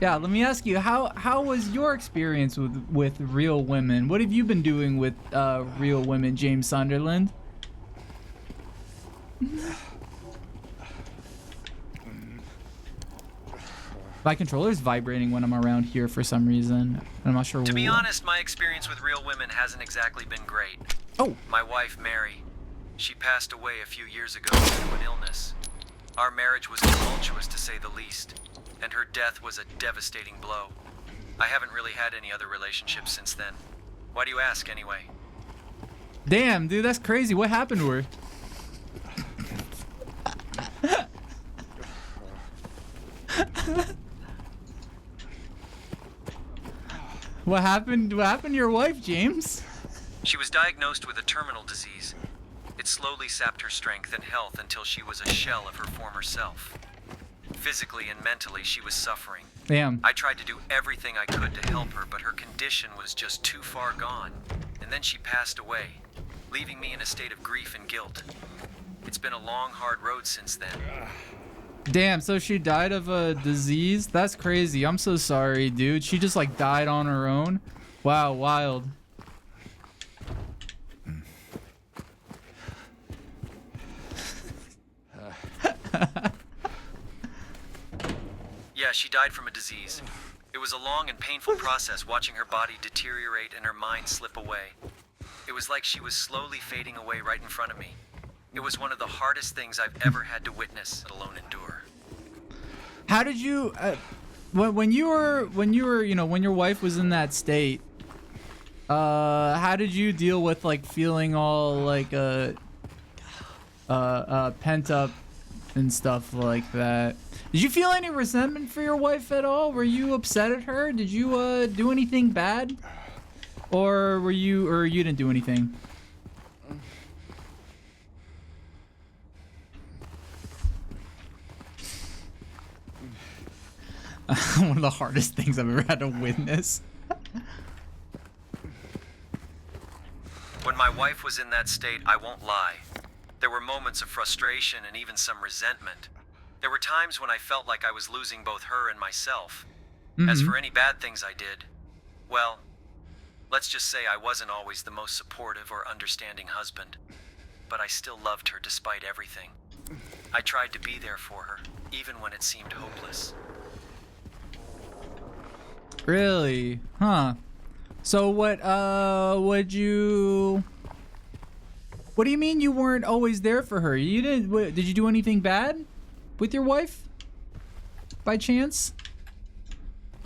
Yeah, let me ask you, how was your experience with real women? What have you been doing with real women, James Sunderland? My controller's vibrating when I'm around here for some reason. I'm not sure why. To be honest, my experience with real women hasn't exactly been great. Oh. My wife, Mary, she passed away a few years ago due to an illness. Our marriage was tumultuous to say the least, and her death was a devastating blow. I haven't really had any other relationships since then. Why do you ask anyway? Damn, dude, that's crazy. What happened to her? What happened to your wife, James? She was diagnosed with a terminal disease. It slowly sapped her strength and health until she was a shell of her former self. Physically and mentally, she was suffering. Damn. I tried to do everything I could to help her, but her condition was just too far gone. And then she passed away, leaving me in a state of grief and guilt. It's been a long, hard road since then. Damn, so she died of a disease? That's crazy. I'm so sorry, dude. She just like died on her own? Wow, wild. Yeah, she died from a disease. It was a long and painful process watching her body deteriorate and her mind slip away. It was like she was slowly fading away right in front of me. It was one of the hardest things I've ever had to witness, let alone endure. How did you when you were, you know, when your wife was in that state, how did you deal with like feeling all like pent up and stuff like that? Did you feel any resentment for your wife at all? Were you upset at her? Did you do anything bad? Or you didn't do anything? One of the hardest things I've ever had to witness. When my wife was in that state, I won't lie. There were moments of frustration and even some resentment. There were times when I felt like I was losing both her and myself. As for any bad things I did, well, let's just say I wasn't always the most supportive or understanding husband. But I still loved her despite everything. I tried to be there for her, even when it seemed hopeless. Really? Huh. So what do you mean you weren't always there for her? You didn't did you do anything bad with your wife? By chance?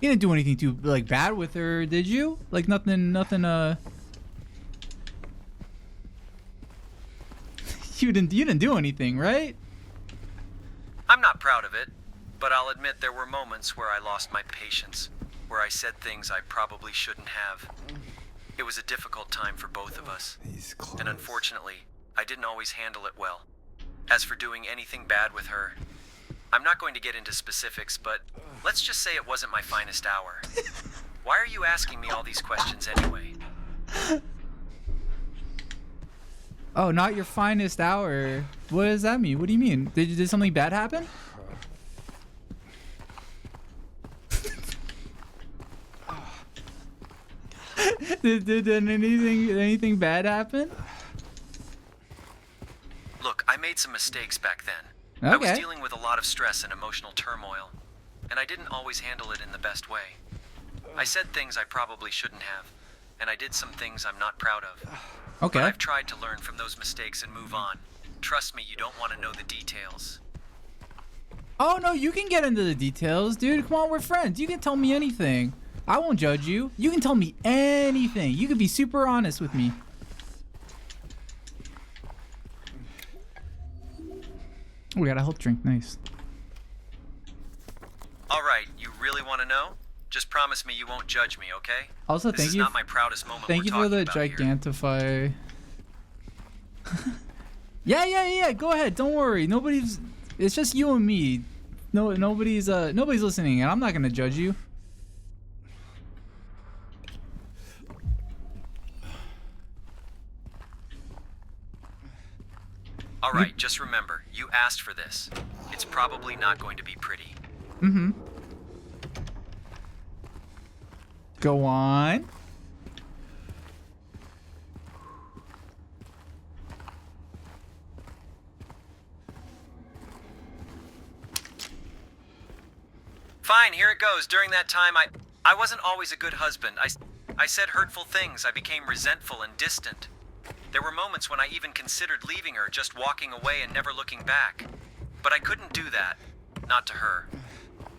You didn't do anything too like bad with her, did you? Like nothing you didn't do anything, right? I'm not proud of it, but I'll admit there were moments where I lost my patience, where I said things I probably shouldn't have. It was a difficult time for both of us, and unfortunately, I didn't always handle it well. As for doing anything bad with her, I'm not going to get into specifics, but let's just say it wasn't my finest hour. Why are you asking me all these questions anyway? Oh, not your finest hour. What does that mean? What do you mean? Did something bad happen? did anything bad happen? Look, I made some mistakes back then. Okay. I was dealing with a lot of stress and emotional turmoil, and I didn't always handle it in the best way. I said things I probably shouldn't have, and I did some things I'm not proud of. Okay. But I've tried to learn from those mistakes and move on. Trust me, you don't want to know the details. Oh no, you can get into the details, dude. Come on, we're friends. You can tell me anything. I won't judge you. You can tell me anything. You can be super honest with me. Oh, we got a health drink. Nice. All right, you really want to know? Just promise me you won't judge me, okay? Also, This thank is you. not my proudest moment. Thank you for the gigantify. Yeah. Go ahead. Don't worry. Nobody's. It's just you and me. No, nobody's listening, and I'm not gonna judge you. All right, just remember, you asked for this. It's probably not going to be pretty. Go on. Fine, here it goes. During that time, I wasn't always a good husband. I said hurtful things. I became resentful and distant. There were moments when I even considered leaving her, just walking away and never looking back. But I couldn't do that. Not to her.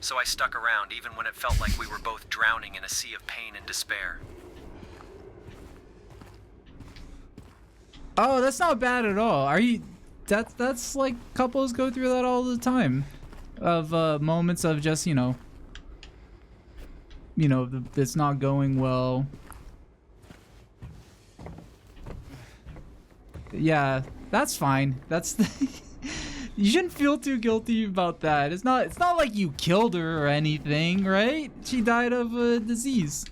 So I stuck around, even when it felt like we were both drowning in a sea of pain and despair. Oh, that's not bad at all. Are you... That's like couples go through that all the time. Of moments of just, you know, it's not going well. Yeah, that's fine. That's you shouldn't feel too guilty about that. It's not like you killed her or anything, right? She died of a disease.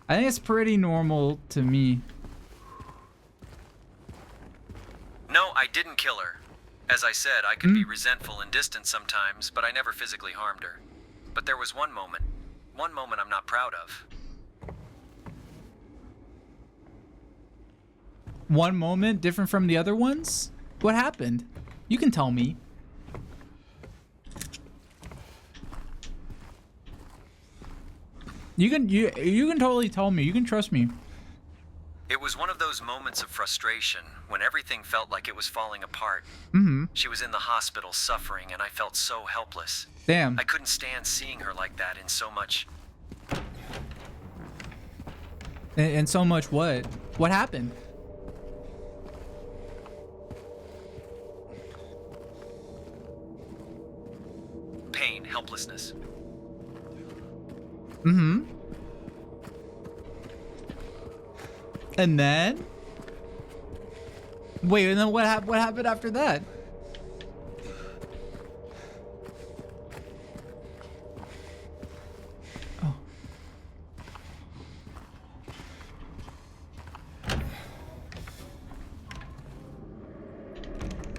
I think it's pretty normal to me. No, I didn't kill her. As I said, I could be resentful and distant sometimes, but I never physically harmed her. But there was one moment I'm not proud of. One moment different from the other ones? What happened? You can tell me. You can totally tell me. You can trust me. It was one of those moments of frustration when everything felt like it was falling apart. She was in the hospital suffering and I felt so helpless. Damn. I couldn't stand seeing her like that in so much. And so much what? What happened? Pain, helplessness. And then? Wait, and then what happened after that? Oh.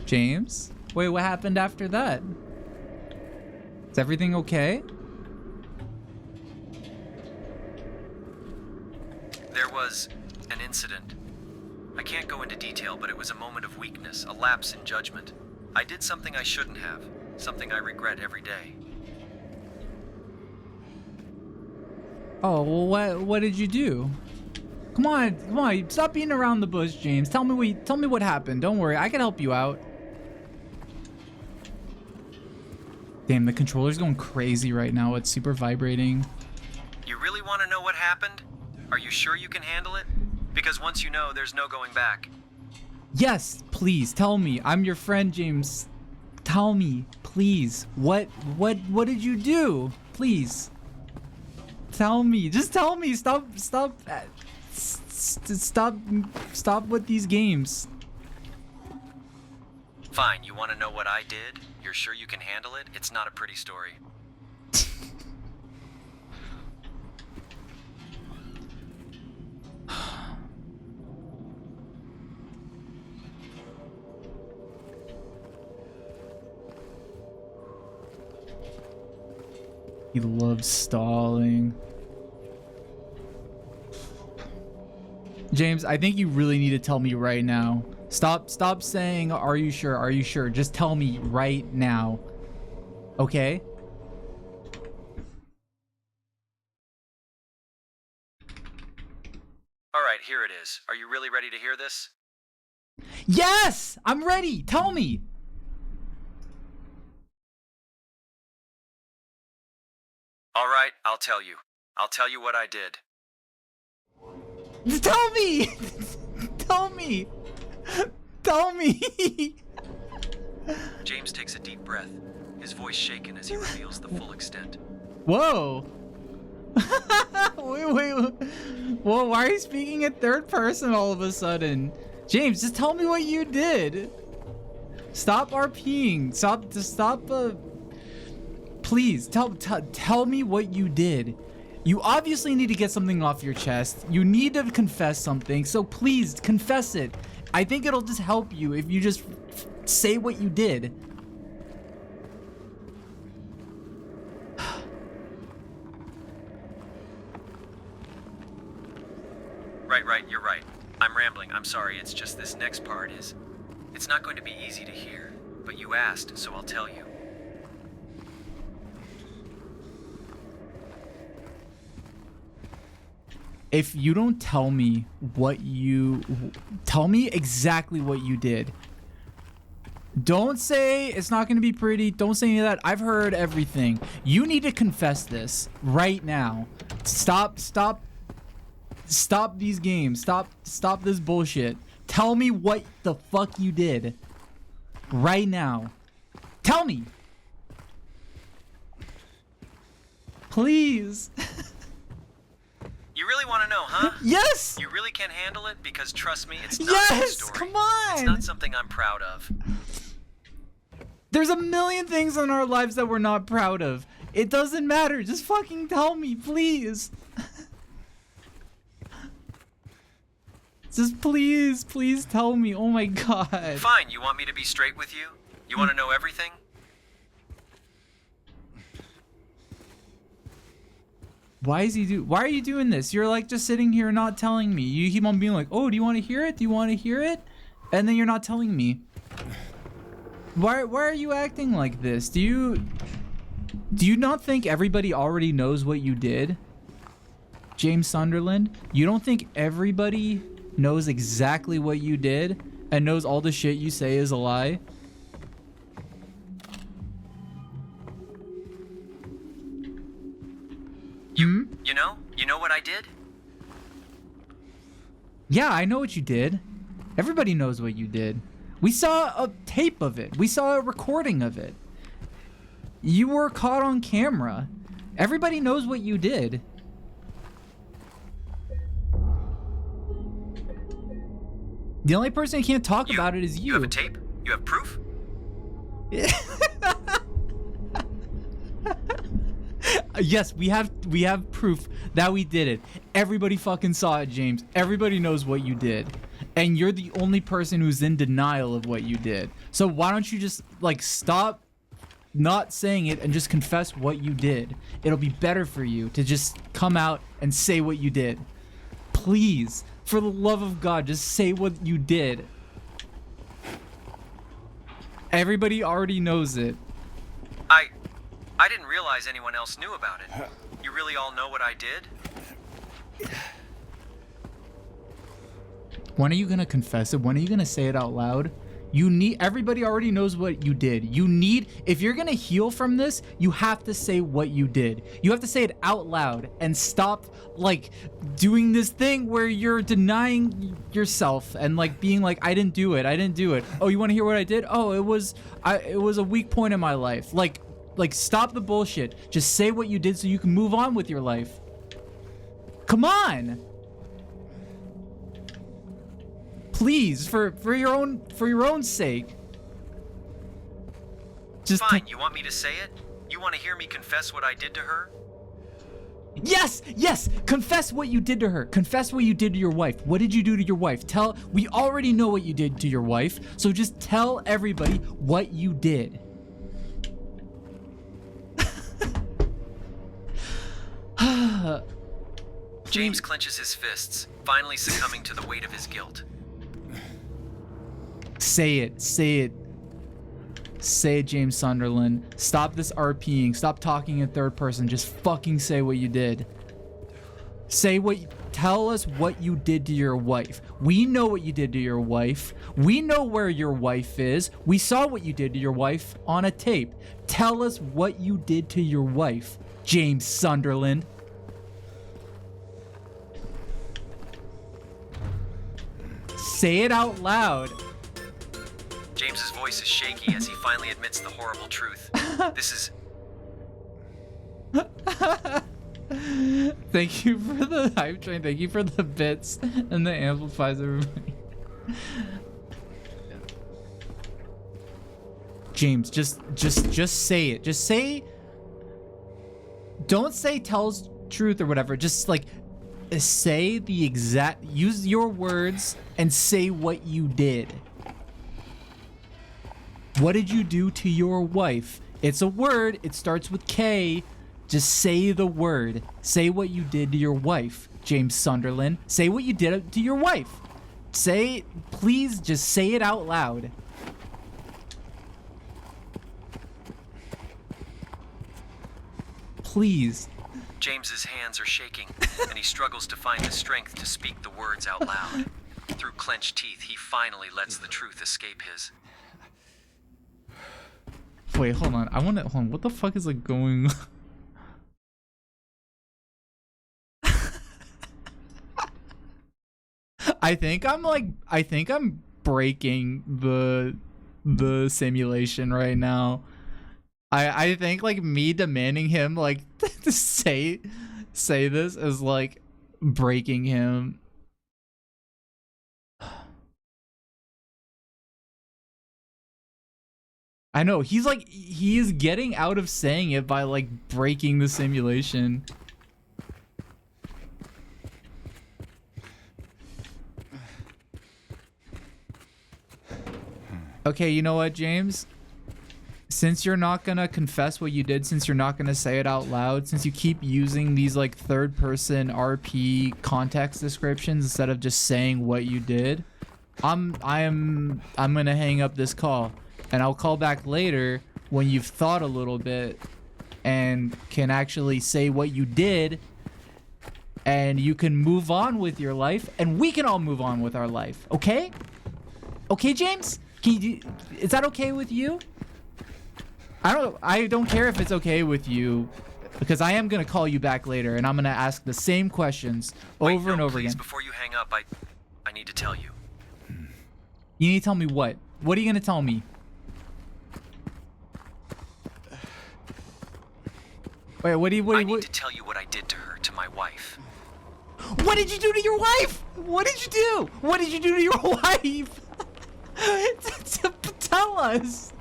James? Wait, what happened after that? Is everything okay? There was an incident. I can't go into detail, but it was a moment of weakness, a lapse in judgment. I did something I shouldn't have, something I regret every day. Oh, well, what did you do? Come on, stop beating around the bush, James. Tell me what happened. Don't worry, I can help you out. Damn, the controller's going crazy right now. It's super vibrating. You really want to know what happened? Are you sure you can handle it? Because once you know, there's no going back. Yes, please, tell me. I'm your friend, James. Tell me, please. What did you do? Please. Tell me. Just tell me. Stop with these games. Fine, you want to know what I did? You're sure you can handle it? It's not a pretty story. He loves stalling. James, I think you really need to tell me right now. Stop saying, are you sure? Are you sure? Just tell me right now. Okay? All right, here it is. Are you really ready to hear this? Yes! I'm ready! Tell me! All right, I'll tell you. I'll tell you what I did. Tell me! Tell me! Tell me! James takes a deep breath, his voice shaken as he reveals the full extent. Whoa! wait. Whoa, why are you speaking in third person all of a sudden? James, just tell me what you did. Stop RPing. Stop. Please, tell me what you did. You obviously need to get something off your chest. You need to confess something, so please confess it. I think it'll just help you if you just say what you did. Right, you're right. I'm rambling, I'm sorry, it's just this next part is... It's not going to be easy to hear, but you asked, so I'll tell you. If you don't tell me what you... Tell me exactly what you did. Don't say it's not going to be pretty. Don't say any of that. I've heard everything. You need to confess this right now. Stop these games. Stop this bullshit. Tell me what the fuck you did right now. Tell me. Please. You really want to know, huh? Yes. You really can't handle it? Because trust me, it's not a good story. Come on. It's not something I'm proud of. There's a million things in our lives that we're not proud of. It doesn't matter. Just fucking tell me, please. Just please tell me. Oh my god. Fine, you want me to be straight with you? You want to know everything? Why are you doing this? You're like just sitting here not telling me. You keep on being like, "Oh, do you want to hear it? Do you want to hear it?" And then you're not telling me. Why are you acting like this? Do you not think everybody already knows what you did? James Sunderland, you don't think everybody knows exactly what you did and knows all the shit you say is a lie? You know what I did? Yeah, I know what you did. Everybody knows what you did. We saw a tape of it. We saw a recording of it. You were caught on camera. Everybody knows what you did. The only person who can't talk about it is you. You have a tape? You have proof? Yes, we have proof that we did it. Everybody fucking saw it, James. Everybody knows what you did. And you're the only person who's in denial of what you did. So why don't you just like stop not saying it and just confess what you did? It'll be better for you to just come out and say what you did. Please, for the love of God, just say what you did. Everybody already knows it. I didn't realize anyone else knew about it. You really all know what I did? When are you gonna confess it? When are you gonna say it out loud? Everybody already knows what you did. If you're gonna heal from this, you have to say what you did. You have to say it out loud and stop like doing this thing where you're denying yourself and like being like, I didn't do it. Oh, you wanna hear what I did? Oh, it was a weak point in my life. Like stop the bullshit. Just say what you did so you can move on with your life. Come on. Please, for your own sake. Just fine. You want me to say it? You want to hear me confess what I did to her? Yes. Confess what you did to her. Confess what you did to your wife. What did you do to your wife? We already know what you did to your wife. So just tell everybody what you did. James clenches his fists, finally succumbing to the weight of his guilt. Say it, James Sunderland. Stop this RPing. Stop talking in third person. Just fucking say what you did. Tell us what you did to your wife. We know what you did to your wife. We know where your wife is. We saw what you did to your wife on a tape. Tell us what you did to your wife, James Sunderland. Say it out loud. James's voice is shaky as he finally admits the horrible truth. This is... Thank you for the hype train. Thank you for the bits and the amplifies, everybody. James, just say it. Just say... Don't say tells truth or whatever. Just like... Say the exact... Use your words and say what you did. What did you do to your wife? It's a word. It starts with K. Just say the word. Say what you did to your wife. James Sunderland. Say what you did to your wife. Say, please just say it out loud. Please. James's hands are shaking, and he struggles to find the strength to speak the words out loud. Through clenched teeth, he finally lets the truth escape his. Wait, hold on. Hold on. What the fuck is like going on? I think I'm breaking the simulation right now. I think like me demanding him like to say this is like breaking him. I know he is getting out of saying it by like breaking the simulation. Okay, you know what, James? Since you're not gonna confess what you did, since you're not gonna say it out loud, since you keep using these like third-person RP context descriptions instead of just saying what you did, I'm gonna hang up this call, and I'll call back later when you've thought a little bit and can actually say what you did, and you can move on with your life, and we can all move on with our life. Okay? Okay, James? Is that okay with you? I don't care if it's okay with you, because I am gonna call you back later and I'm gonna ask the same questions over and over again. Before you hang up, I need to tell you. You need to tell me what? What are you gonna tell me? Wait, I need to tell you what I did to her, to my wife. What did you do to your wife? What did you do? What did you do to your wife? Tell us.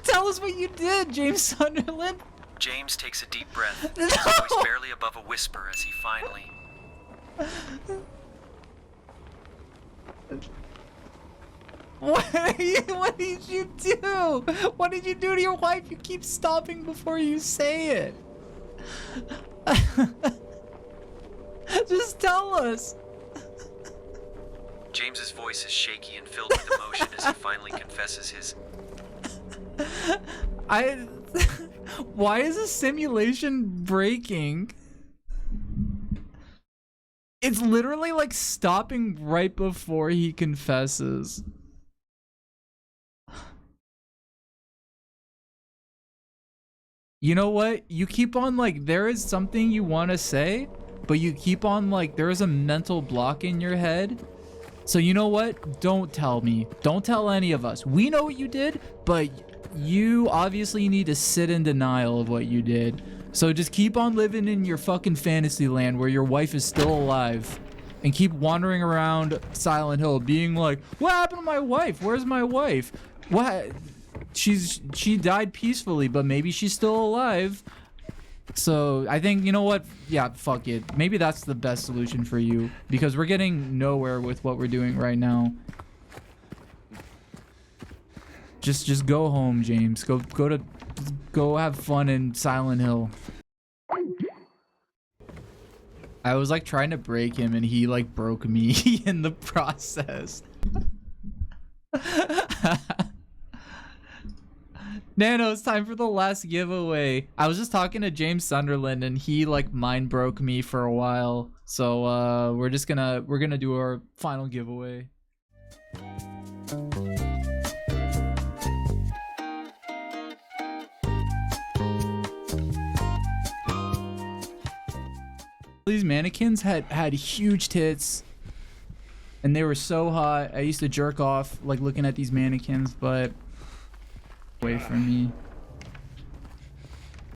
Tell us what you did, James Sutherland. James takes a deep breath, his voice barely above a whisper as he finally... What did you do? What did you do to your wife? You keep stopping before you say it. Just tell us. James's voice is shaky and filled with emotion as he finally confesses his... Why is a simulation breaking? It's literally like stopping right before he confesses. You know what? You keep on like, there is something you want to say, but you keep on like, there is a mental block in your head. So you know what? Don't tell me. Don't tell any of us. We know what you did, but you obviously need to sit in denial of what you did. So just keep on living in your fucking fantasy land where your wife is still alive. And keep wandering around Silent Hill being like, what happened to my wife? Where's my wife? What? She died peacefully, but maybe she's still alive. So I think, you know what? Yeah, fuck it. Maybe that's the best solution for you, because we're getting nowhere with what we're doing right now. Just go home, James. Go have fun in Silent Hill. I was like trying to break him and he like broke me in the process. Nano, it's time for the last giveaway. I was just talking to James Sunderland and he like mind broke me for a while. So we're gonna do our final giveaway. These mannequins had huge tits and they were so hot. I used to jerk off like looking at these mannequins, but away from me.